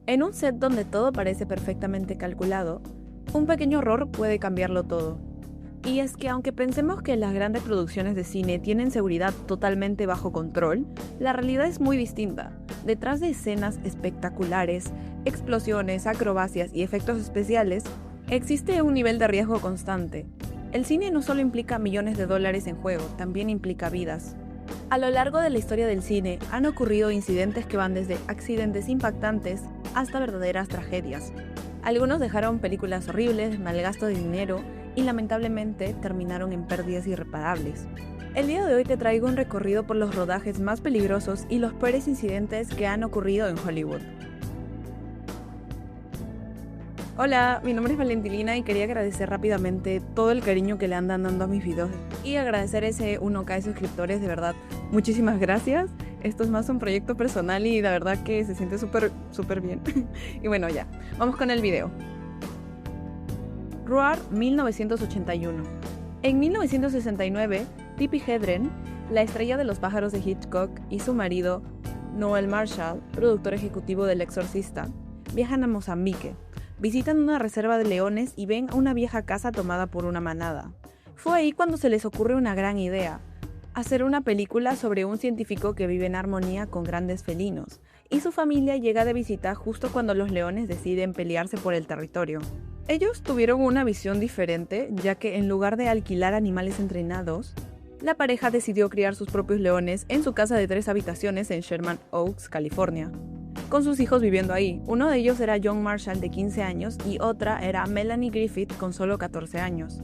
En un set donde todo parece perfectamente calculado, un pequeño error puede cambiarlo todo. Y es que aunque pensemos que las grandes producciones de cine tienen seguridad totalmente bajo control, la realidad es muy distinta. Detrás de escenas espectaculares, explosiones, acrobacias y efectos especiales, existe un nivel de riesgo constante. El cine no solo implica millones de dólares en juego, también implica vidas. A lo largo de la historia del cine han ocurrido incidentes que van desde accidentes impactantes hasta verdaderas tragedias. Algunos dejaron películas horribles, mal gasto de dinero y lamentablemente terminaron en pérdidas irreparables. El día de hoy te traigo un recorrido por los rodajes más peligrosos y los peores incidentes que han ocurrido en Hollywood. Hola, mi nombre es Valentina y quería agradecer rápidamente todo el cariño que le andan dando a mis videos y agradecer ese 1K de suscriptores, de verdad, muchísimas gracias. Esto es más un proyecto personal y la verdad que se siente súper bien. Y bueno, ya, vamos con el video. Roar 1981. En 1969, Tippi Hedren, la estrella de Los pájaros de Hitchcock, y su marido, Noel Marshall, productor ejecutivo del Exorcista, viajan a Mozambique. Visitan una reserva de leones y ven a una vieja casa tomada por una manada. Fue ahí cuando se les ocurre una gran idea: hacer una película sobre un científico que vive en armonía con grandes felinos, y su familia llega de visita justo cuando los leones deciden pelearse por el territorio. Ellos tuvieron una visión diferente, ya que en lugar de alquilar animales entrenados, la pareja decidió criar sus propios leones en su casa de 3 habitaciones en Sherman Oaks, California, con sus hijos viviendo ahí. Uno de ellos era John Marshall, de 15 años, y otra era Melanie Griffith, con solo 14 años.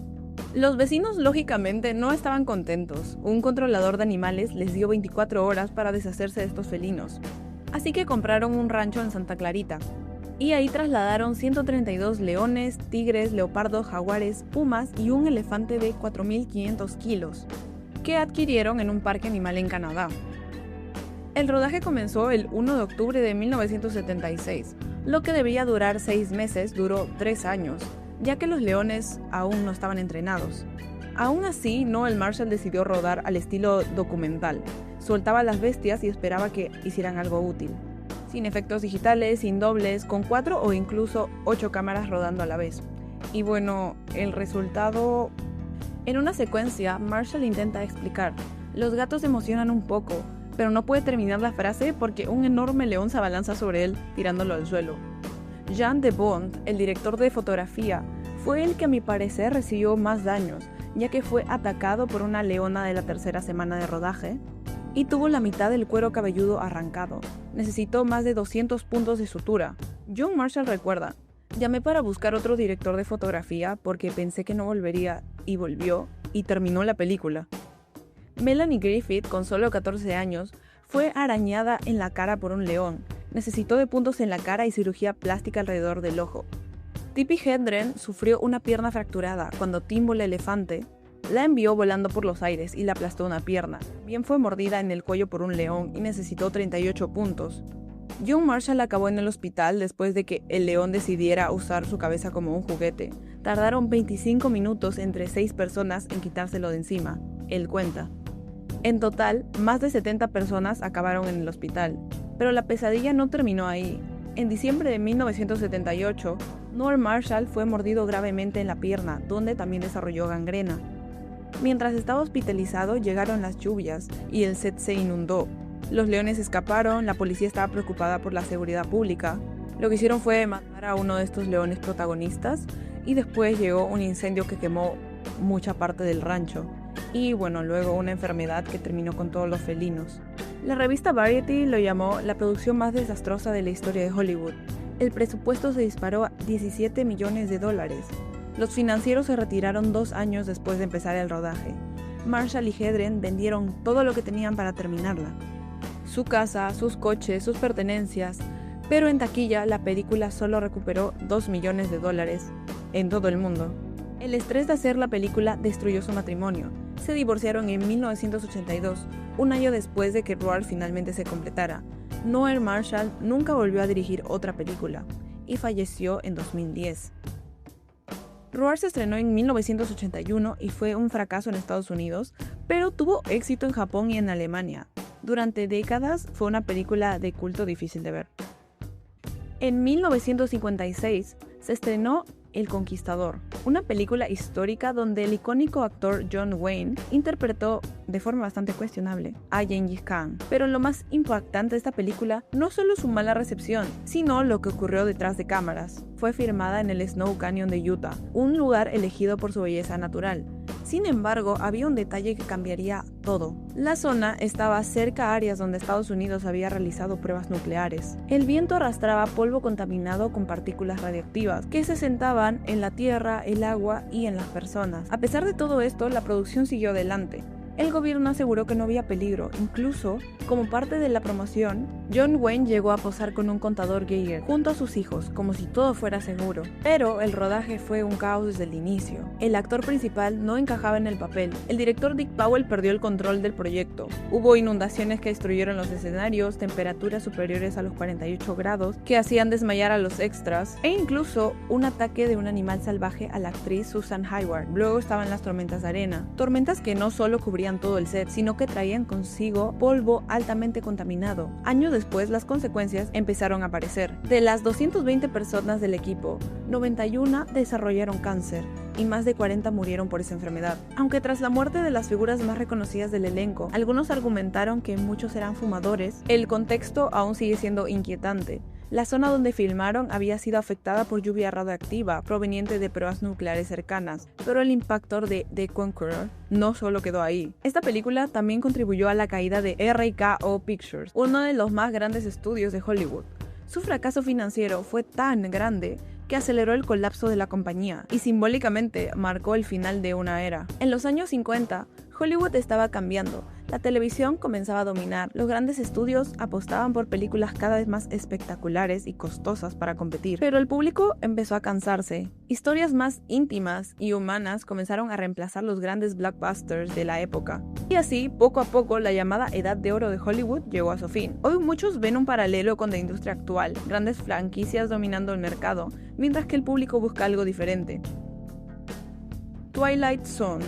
Los vecinos lógicamente no estaban contentos. Un controlador de animales les dio 24 horas para deshacerse de estos felinos. Así que compraron un rancho en Santa Clarita, y ahí trasladaron 132 leones, tigres, leopardos, jaguares, pumas y un elefante de 4.500 kilos, que adquirieron en un parque animal en Canadá. El rodaje comenzó el 1 de octubre de 1976, lo que debía durar 6 meses duró 3 años, ya que los leones aún no estaban entrenados. Aún así, Noel Marshall decidió rodar al estilo documental. Soltaba a las bestias y esperaba que hicieran algo útil. Sin efectos digitales, sin dobles, con 4 o incluso 8 cámaras rodando a la vez. Y bueno, el resultado... En una secuencia, Marshall intenta explicar: los gatos se emocionan un poco, pero no puede terminar la frase porque un enorme león se abalanza sobre él, tirándolo al suelo. Jean de Bond, el director de fotografía, fue el que a mi parecer recibió más daños, ya que fue atacado por una leona de la tercera semana de rodaje y tuvo la mitad del cuero cabelludo arrancado. Necesitó más de 200 puntos de sutura. John Marshall recuerda: llamé para buscar otro director de fotografía porque pensé que no volvería, y volvió, y terminó la película. Melanie Griffith, con solo 14 años, fue arañada en la cara por un león. Necesitó de puntos en la cara y cirugía plástica alrededor del ojo. Tippi Hedren sufrió una pierna fracturada cuando Timbo, el elefante, la envió volando por los aires y le aplastó una pierna. Bien fue mordida en el cuello por un león y necesitó 38 puntos. John Marshall acabó en el hospital después de que el león decidiera usar su cabeza como un juguete. Tardaron 25 minutos entre 6 personas en quitárselo de encima. Él cuenta. En total, más de 70 personas acabaron en el hospital, pero la pesadilla no terminó ahí. En diciembre de 1978, Noel Marshall fue mordido gravemente en la pierna, donde también desarrolló gangrena. Mientras estaba hospitalizado, llegaron las lluvias y el set se inundó. Los leones escaparon, la policía estaba preocupada por la seguridad pública. Lo que hicieron fue matar a uno de estos leones protagonistas y después llegó un incendio que quemó mucha parte del rancho. Y bueno, luego una enfermedad que terminó con todos los felinos. La revista Variety lo llamó la producción más desastrosa de la historia de Hollywood. El presupuesto se disparó a 17 millones de dólares. Los financieros se retiraron 2 años después de empezar el rodaje. Marshall y Hedren vendieron todo lo que tenían para terminarla: su casa, sus coches, sus pertenencias, pero en taquilla la película solo recuperó 2 millones de dólares en todo el mundo. El estrés de hacer la película destruyó su matrimonio. Se divorciaron en 1982, un año después de que Roar finalmente se completara. Noel Marshall nunca volvió a dirigir otra película y falleció en 2010. Roar se estrenó en 1981 y fue un fracaso en Estados Unidos, pero tuvo éxito en Japón y en Alemania. Durante décadas fue una película de culto difícil de ver. En 1956 se estrenó El Conquistador, una película histórica donde el icónico actor John Wayne interpretó de forma bastante cuestionable a Gengis Khan. Pero lo más impactante de esta película no solo su mala recepción, sino lo que ocurrió detrás de cámaras. Fue filmada en el Snow Canyon de Utah, un lugar elegido por su belleza natural. Sin embargo, había un detalle que cambiaría todo. La zona estaba cerca a áreas donde Estados Unidos había realizado pruebas nucleares. El viento arrastraba polvo contaminado con partículas radiactivas que se sentaban en la tierra, el agua y en las personas. A pesar de todo esto, la producción siguió adelante. El gobierno aseguró que no había peligro. Incluso, como parte de la promoción, John Wayne llegó a posar con un contador Geiger junto a sus hijos, como si todo fuera seguro. Pero el rodaje fue un caos desde el inicio. El actor principal no encajaba en el papel. El director Dick Powell perdió el control del proyecto. Hubo inundaciones que destruyeron los escenarios, temperaturas superiores a los 48 grados que hacían desmayar a los extras, e incluso un ataque de un animal salvaje a la actriz Susan Hayward. Luego estaban las tormentas de arena. Tormentas que no solo cubrían todo el set, sino que traían consigo polvo altamente contaminado. Años después, las consecuencias empezaron a aparecer. De las 220 personas del equipo, 91 desarrollaron cáncer y más de 40 murieron por esa enfermedad. Aunque tras la muerte de las figuras más reconocidas del elenco, algunos argumentaron que muchos eran fumadores, el contexto aún sigue siendo inquietante. La zona donde filmaron había sido afectada por lluvia radioactiva proveniente de pruebas nucleares cercanas, pero el impacto de The Conqueror no solo quedó ahí. Esta película también contribuyó a la caída de RKO Pictures, uno de los más grandes estudios de Hollywood. Su fracaso financiero fue tan grande que aceleró el colapso de la compañía y simbólicamente marcó el final de una era. En los años 50, Hollywood estaba cambiando. La televisión comenzaba a dominar. Los grandes estudios apostaban por películas cada vez más espectaculares y costosas para competir. Pero el público empezó a cansarse. Historias más íntimas y humanas comenzaron a reemplazar los grandes blockbusters de la época. Y así, poco a poco, la llamada Edad de Oro de Hollywood llegó a su fin. Hoy muchos ven un paralelo con la industria actual, grandes franquicias dominando el mercado, mientras que el público busca algo diferente. Twilight Zone.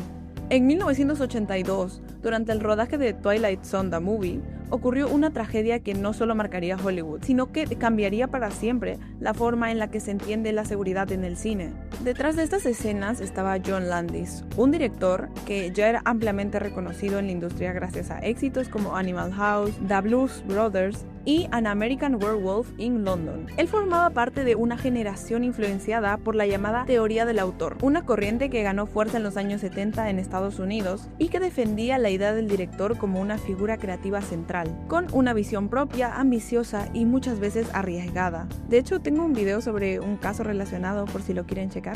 En 1982, durante el rodaje de Twilight Zone The Movie, ocurrió una tragedia que no solo marcaría Hollywood, sino que cambiaría para siempre la forma en la que se entiende la seguridad en el cine. Detrás de estas escenas estaba John Landis, un director que ya era ampliamente reconocido en la industria gracias a éxitos como Animal House, The Blues Brothers y An American Werewolf in London. Él formaba parte de una generación influenciada por la llamada teoría del autor, una corriente que ganó fuerza en los años 70 en Estados Unidos y que defendía la idea del director como una figura creativa central, con una visión propia, ambiciosa y muchas veces arriesgada. De hecho, tengo un video sobre un caso relacionado por si lo quieren checar.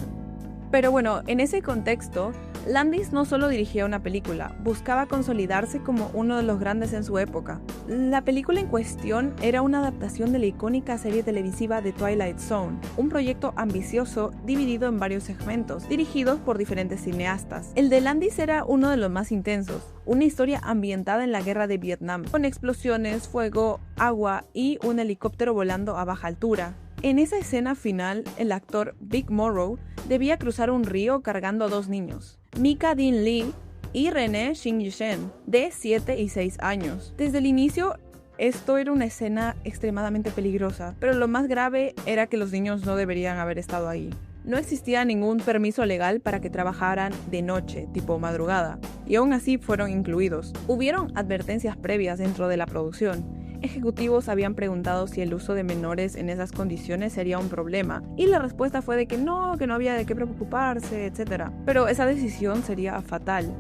Pero bueno, en ese contexto, Landis no solo dirigía una película, buscaba consolidarse como uno de los grandes en su época. La película en cuestión era una adaptación de la icónica serie televisiva de Twilight Zone, un proyecto ambicioso dividido en varios segmentos, dirigidos por diferentes cineastas. El de Landis era uno de los más intensos, una historia ambientada en la guerra de Vietnam, con explosiones, fuego, agua y un helicóptero volando a baja altura. En esa escena final, el actor Vic Morrow debía cruzar un río cargando a dos niños, Mika Dean Lee y René Shin-Yishen, de 7 y 6 años. Desde el inicio, esto era una escena extremadamente peligrosa, pero lo más grave era que los niños no deberían haber estado ahí. No existía ningún permiso legal para que trabajaran de noche, tipo madrugada, y aún así fueron incluidos. Hubieron advertencias previas dentro de la producción. Ejecutivos habían preguntado si el uso de menores en esas condiciones sería un problema, y la respuesta fue de que no había de qué preocuparse, etc. Pero esa decisión sería fatal.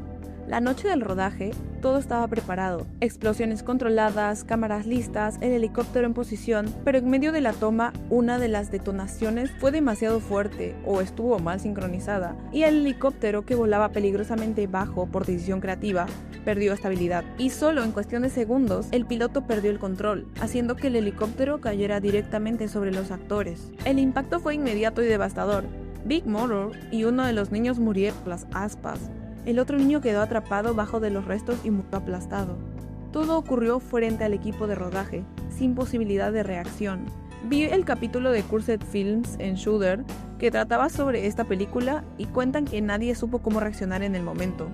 La noche del rodaje, todo estaba preparado. Explosiones controladas, cámaras listas, el helicóptero en posición, pero en medio de la toma, una de las detonaciones fue demasiado fuerte o estuvo mal sincronizada, y el helicóptero, que volaba peligrosamente bajo por decisión creativa, perdió estabilidad. Y solo en cuestión de segundos, el piloto perdió el control, haciendo que el helicóptero cayera directamente sobre los actores. El impacto fue inmediato y devastador. Vic Morrow y uno de los niños murieron por las aspas. El otro niño quedó atrapado bajo de los restos y murió aplastado. Todo ocurrió frente al equipo de rodaje, sin posibilidad de reacción. Vi el capítulo de Cursed Films en Shudder que trataba sobre esta película y cuentan que nadie supo cómo reaccionar en el momento.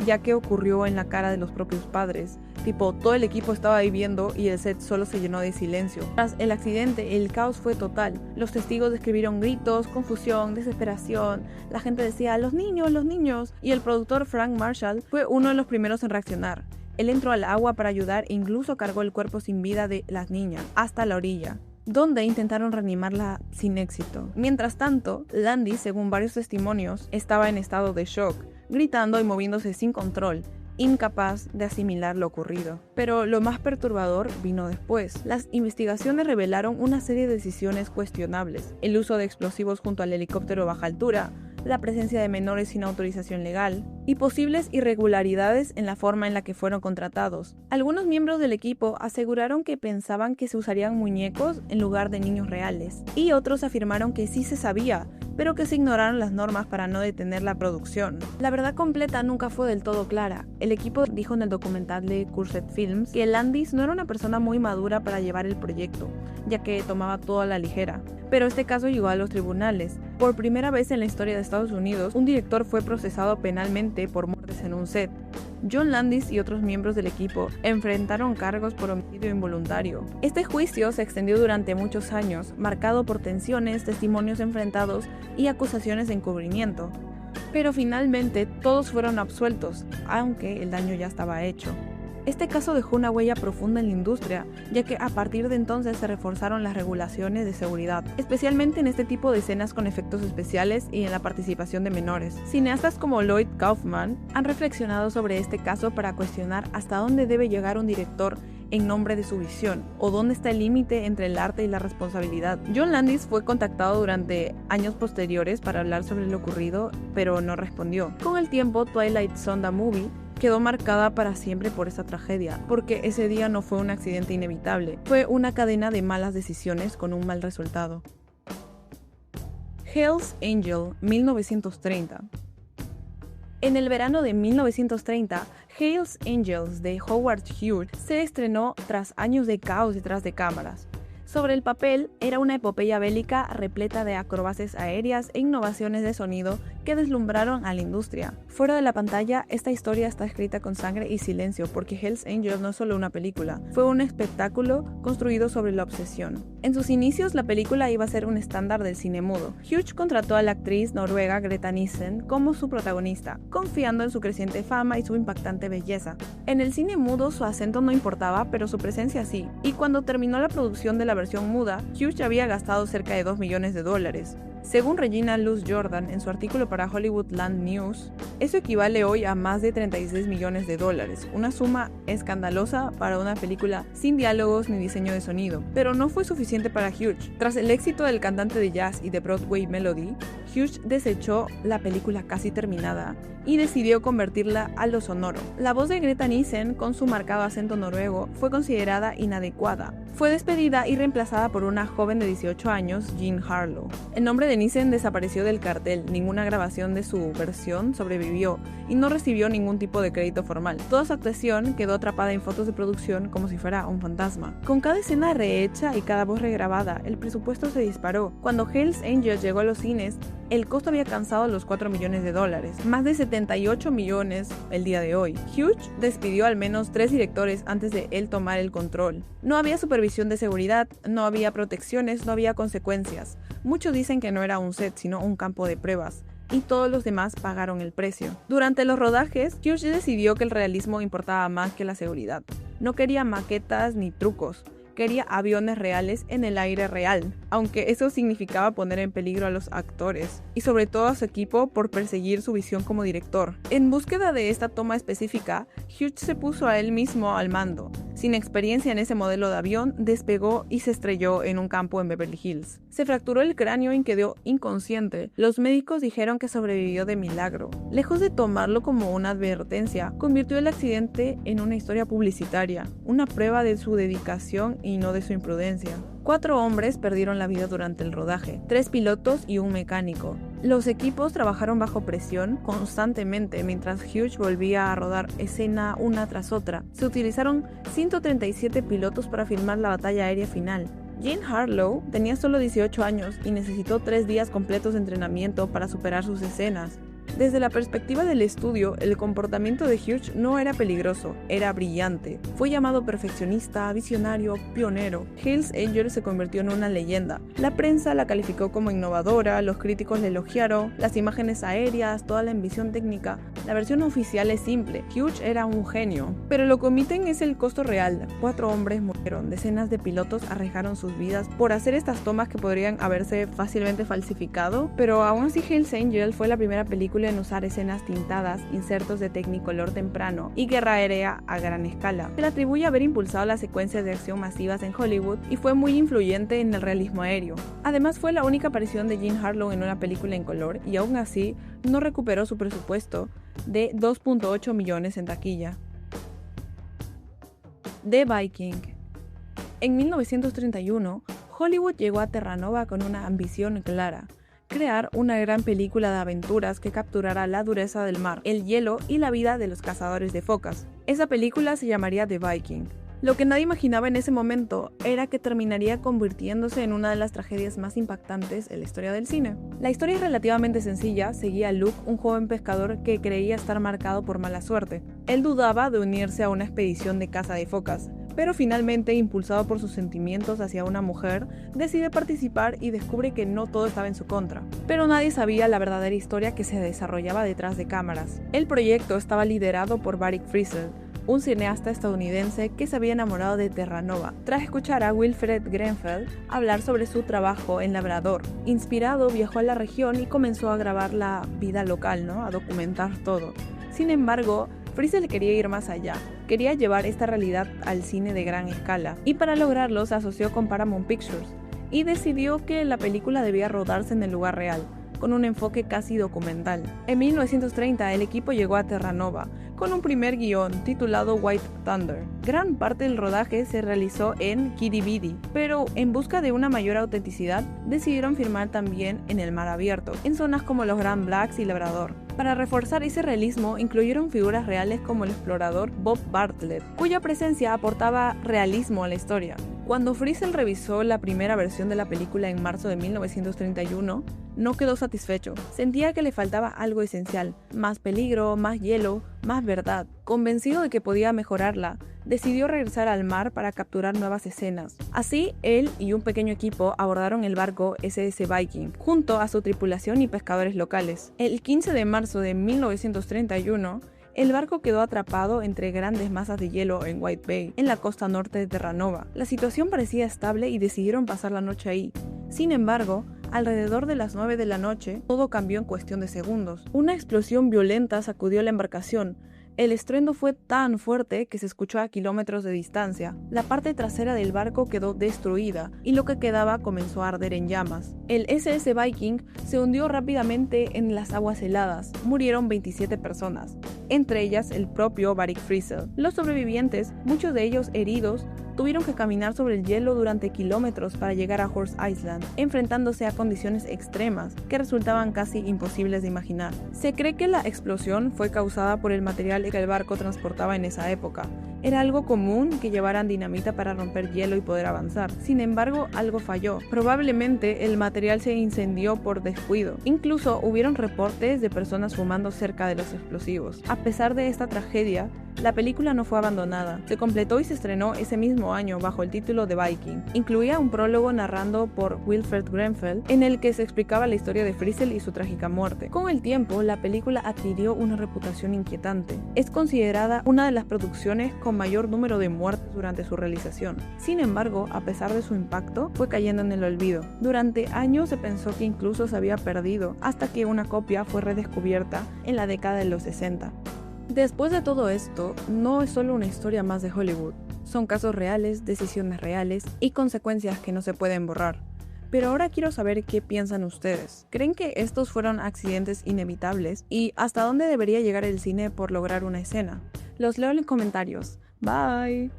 ya que ocurrió en la cara de los propios padres. Tipo, todo el equipo estaba ahí viendo y el set solo se llenó de silencio. Tras el accidente, el caos fue total. Los testigos describieron gritos, confusión, desesperación. La gente decía, los niños, los niños. Y el productor Frank Marshall fue uno de los primeros en reaccionar. Él entró al agua para ayudar e incluso cargó el cuerpo sin vida de las niñas hasta la orilla, donde intentaron reanimarla sin éxito. Mientras tanto, Landis, según varios testimonios, estaba en estado de shock, gritando y moviéndose sin control, incapaz de asimilar lo ocurrido. Pero lo más perturbador vino después. Las investigaciones revelaron una serie de decisiones cuestionables: el uso de explosivos junto al helicóptero a baja altura, la presencia de menores sin autorización legal y posibles irregularidades en la forma en la que fueron contratados. Algunos miembros del equipo aseguraron que pensaban que se usarían muñecos en lugar de niños reales, y otros afirmaron que sí se sabía, pero que se ignoraron las normas para no detener la producción. La verdad completa nunca fue del todo clara. El equipo dijo en el documental de Cursed Films que Landis no era una persona muy madura para llevar el proyecto, ya que tomaba todo a la ligera. Pero este caso llegó a los tribunales. Por primera vez en la historia de Estados Unidos, un director fue procesado penalmente por muertes en un set. John Landis y otros miembros del equipo enfrentaron cargos por homicidio involuntario. Este juicio se extendió durante muchos años, marcado por tensiones, testimonios enfrentados y acusaciones de encubrimiento. Pero finalmente todos fueron absueltos, aunque el daño ya estaba hecho. Este caso dejó una huella profunda en la industria, ya que a partir de entonces se reforzaron las regulaciones de seguridad, especialmente en este tipo de escenas con efectos especiales y en la participación de menores. Cineastas como Lloyd Kaufman han reflexionado sobre este caso para cuestionar hasta dónde debe llegar un director en nombre de su visión, o dónde está el límite entre el arte y la responsabilidad. John Landis fue contactado durante años posteriores para hablar sobre lo ocurrido, pero no respondió. Con el tiempo, Twilight Zone The Movie quedó marcada para siempre por esa tragedia, porque ese día no fue un accidente inevitable, fue una cadena de malas decisiones con un mal resultado. Hell's Angel, 1930. En el verano de 1930, Hell's Angels de Howard Hughes se estrenó tras años de caos detrás de cámaras. Sobre el papel, era una epopeya bélica repleta de acrobacias aéreas e innovaciones de sonido que deslumbraron a la industria. Fuera de la pantalla, esta historia está escrita con sangre y silencio, porque Hell's Angels no es solo una película, fue un espectáculo construido sobre la obsesión. En sus inicios, la película iba a ser un estándar del cine mudo. Hughes contrató a la actriz noruega Greta Nissen como su protagonista, confiando en su creciente fama y su impactante belleza. En el cine mudo su acento no importaba, pero su presencia sí, y cuando terminó la producción de la versión muda, Hughes ya había gastado cerca de $2 millones. Según Regina Luz Jordan en su artículo para Hollywoodland News, eso equivale hoy a más de $36 millones, una suma escandalosa para una película sin diálogos ni diseño de sonido. Pero no fue suficiente para Hughes. Tras el éxito del cantante de jazz y de Broadway Melody, Hughes desechó la película casi terminada y decidió convertirla a lo sonoro. La voz de Greta Nissen, con su marcado acento noruego, fue considerada inadecuada. Fue despedida y reemplazada por una joven de 18 años, Jean Harlow. El nombre de Nissen desapareció del cartel, ninguna grabación de su versión sobrevivió y no recibió ningún tipo de crédito formal. Toda su actuación quedó atrapada en fotos de producción como si fuera un fantasma. Con cada escena rehecha y cada voz regrabada, el presupuesto se disparó. Cuando Hell's Angels llegó a los cines, el costo había alcanzado los $4 millones, más de 78 millones el día de hoy. Hughes despidió al menos 3 directores antes de él tomar el control. No había supervisión de seguridad, no había protecciones, no había consecuencias. Muchos dicen que no era un set, sino un campo de pruebas, y todos los demás pagaron el precio. Durante los rodajes, Hughes decidió que el realismo importaba más que la seguridad. No quería maquetas ni trucos. Quería aviones reales en el aire real, aunque eso significaba poner en peligro a los actores y sobre todo a su equipo por perseguir su visión como director. En búsqueda de esta toma específica, Hughes se puso a él mismo al mando. Sin experiencia en ese modelo de avión, despegó y se estrelló en un campo en Beverly Hills. Se fracturó el cráneo y quedó inconsciente. Los médicos dijeron que sobrevivió de milagro. Lejos de tomarlo como una advertencia, convirtió el accidente en una historia publicitaria, una prueba de su dedicación y no de su imprudencia. 4 hombres perdieron la vida durante el rodaje, 3 pilotos y un mecánico. Los equipos trabajaron bajo presión constantemente mientras Hughes volvía a rodar escena una tras otra. Se utilizaron 137 pilotos para filmar la batalla aérea final. Jean Harlow tenía solo 18 años y necesitó 3 días completos de entrenamiento para superar sus escenas. Desde la perspectiva del estudio, el comportamiento de Hughes no era peligroso, era brillante. Fue llamado perfeccionista, visionario, pionero. Hells Angels se convirtió en una leyenda. La prensa la calificó como innovadora, los críticos la elogiaron, las imágenes aéreas, toda la ambición técnica. La versión oficial es simple, Hughes era un genio. Pero lo que omiten es el costo real. 4 hombres murieron, decenas de pilotos arriesgaron sus vidas por hacer estas tomas que podrían haberse fácilmente falsificado, pero aún así Hells Angels fue la primera película en usar escenas tintadas, insertos de Technicolor temprano y guerra aérea a gran escala. Se le atribuye haber impulsado las secuencias de acción masivas en Hollywood y fue muy influyente en el realismo aéreo. Además fue la única aparición de Jean Harlow en una película en color y aún así no recuperó su presupuesto de 2.8 millones en taquilla. The Viking. En 1931, Hollywood llegó a Terranova con una ambición clara: crear una gran película de aventuras que capturara la dureza del mar, el hielo y la vida de los cazadores de focas. Esa película se llamaría The Viking. Lo que nadie imaginaba en ese momento era que terminaría convirtiéndose en una de las tragedias más impactantes en la historia del cine. La historia es relativamente sencilla, seguía a Luke, un joven pescador que creía estar marcado por mala suerte. Él dudaba de unirse a una expedición de caza de focas, pero finalmente, impulsado por sus sentimientos hacia una mujer, decide participar y descubre que no todo estaba en su contra. Pero nadie sabía la verdadera historia que se desarrollaba detrás de cámaras. El proyecto estaba liderado por Barry Frizzell, un cineasta estadounidense que se había enamorado de Terranova tras escuchar a Wilfred Grenfell hablar sobre su trabajo en Labrador. Inspirado, viajó a la región y comenzó a grabar la vida local, a documentar todo. Sin embargo, Frizzell quería ir más allá, quería llevar esta realidad al cine de gran escala, y para lograrlo se asoció con Paramount Pictures, y decidió que la película debía rodarse en el lugar real, con un enfoque casi documental. En 1930 el equipo llegó a Terranova, con un primer guión titulado White Thunder. Gran parte del rodaje se realizó en Kiribati, pero en busca de una mayor autenticidad, decidieron filmar también en el mar abierto, en zonas como los Grand Blacks y Labrador. Para reforzar ese realismo, incluyeron figuras reales como el explorador Bob Bartlett, cuya presencia aportaba realismo a la historia. Cuando Frizzell revisó la primera versión de la película en marzo de 1931, no quedó satisfecho. Sentía que le faltaba algo esencial: más peligro, más hielo, más verdad. Convencido de que podía mejorarla, decidió regresar al mar para capturar nuevas escenas. Así, él y un pequeño equipo abordaron el barco SS Viking, junto a su tripulación y pescadores locales. El 15 de marzo de 1931, el barco quedó atrapado entre grandes masas de hielo en White Bay, en la costa norte de Terranova. La situación parecía estable y decidieron pasar la noche ahí. Sin embargo, alrededor de las 9 de la noche, todo cambió en cuestión de segundos. Una explosión violenta sacudió la embarcación. El estruendo fue tan fuerte que se escuchó a kilómetros de distancia. La parte trasera del barco quedó destruida y lo que quedaba comenzó a arder en llamas. El SS Viking se hundió rápidamente en las aguas heladas. Murieron 27 personas, entre ellas el propio Barry Frizzell. Los sobrevivientes, muchos de ellos heridos, tuvieron que caminar sobre el hielo durante kilómetros para llegar a Horse Island, enfrentándose a condiciones extremas que resultaban casi imposibles de imaginar. Se cree que la explosión fue causada por el material que el barco transportaba en esa época. Era algo común que llevaran dinamita para romper hielo y poder avanzar. Sin embargo, algo falló. Probablemente el material se incendió por descuido. Incluso hubieron reportes de personas fumando cerca de los explosivos. A pesar de esta tragedia, la película no fue abandonada. Se completó y se estrenó ese mismo año bajo el título de Viking. Incluía un prólogo narrado por Wilfred Grenfell en el que se explicaba la historia de Frizzell y su trágica muerte. Con el tiempo, la película adquirió una reputación inquietante. Es considerada una de las producciones con mayor número de muertes durante su realización. Sin embargo, a pesar de su impacto, fue cayendo en el olvido. Durante años se pensó que incluso se había perdido, hasta que una copia fue redescubierta en la década de los 60. Después de todo esto, no es solo una historia más de Hollywood. Son casos reales, decisiones reales y consecuencias que no se pueden borrar. Pero ahora quiero saber qué piensan ustedes. ¿Creen que estos fueron accidentes inevitables? ¿Y hasta dónde debería llegar el cine por lograr una escena? Los leo en los comentarios. Bye.